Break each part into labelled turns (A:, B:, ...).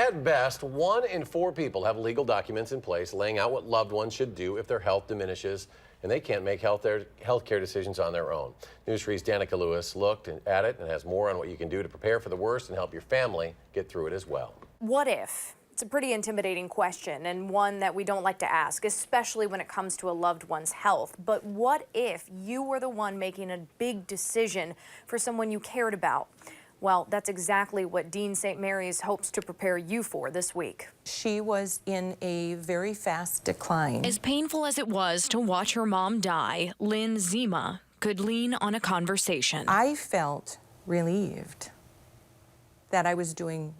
A: At best, 1 in 4 people have legal documents in place laying out what loved ones should do if their health diminishes and they can't make health care decisions on their own. News 3's Danica Lewis looked at it and has more on what you can do to prepare for the worst and help your family get through it as well.
B: What if? It's a pretty intimidating question and one that we don't like to ask, especially when it comes to a loved one's health. But what if you were the one making a big decision for someone you cared about? Well, that's exactly what Dean St. Mary's hopes to prepare you for this week.
C: She was in a very fast decline.
D: As painful as it was to watch her mom die, Lynn Zima could lean on a conversation.
C: I felt relieved that I was doing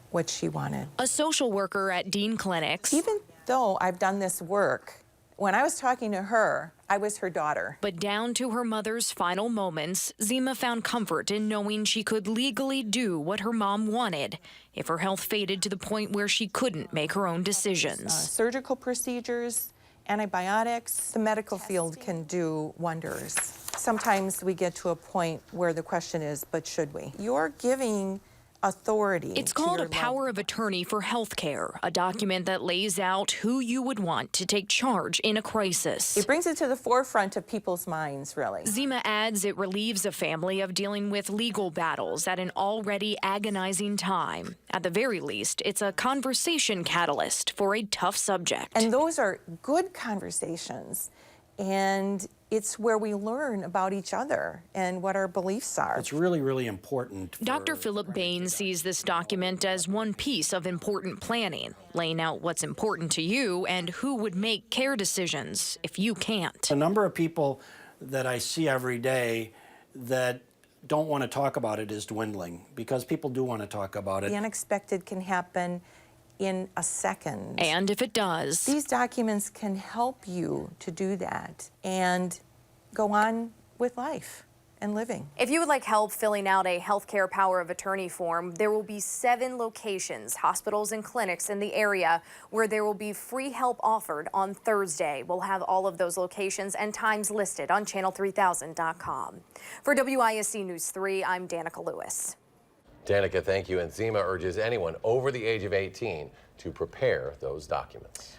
C: what she wanted.
D: A social worker at Dean Clinics.
C: Even though I've done this work, when I was talking to her, I was her daughter.
D: But down to her mother's final moments, Zima found comfort in knowing she could legally do what her mom wanted if her health faded to the point where she couldn't make her own decisions.
C: Surgical procedures, antibiotics, the medical field can do wonders. Sometimes we get to a point where the question is, but should we? You're giving authority.
D: It's called a power of attorney for health care, a document that lays out who you would want to take charge in a crisis.
C: It brings it to the forefront of people's minds, really.
D: Zima adds it relieves a family of dealing with legal battles at an already agonizing time. At the very least, it's a conversation catalyst for a tough subject.
C: And those are good conversations. And it's where we learn about each other and what our beliefs are.
E: It's really, really important.
D: Dr. Philip Bain sees this document as one piece of important planning, laying out what's important to you and who would make care decisions if you can't.
E: The number of people that I see every day that don't want to talk about it is dwindling because people do want to talk about it.
C: The unexpected can happen in a second.
D: And if it does,
C: these documents can help you to do that and go on with life and living.
B: If you would like help filling out a healthcare power of attorney form, there will be 7 locations, hospitals and clinics in the area where there will be free help offered on Thursday. We'll have all of those locations and times listed on channel3000.com. For WISC News 3, I'm Danica Lewis.
A: Danica, thank you. And Zima urges anyone over the age of 18 to prepare those documents.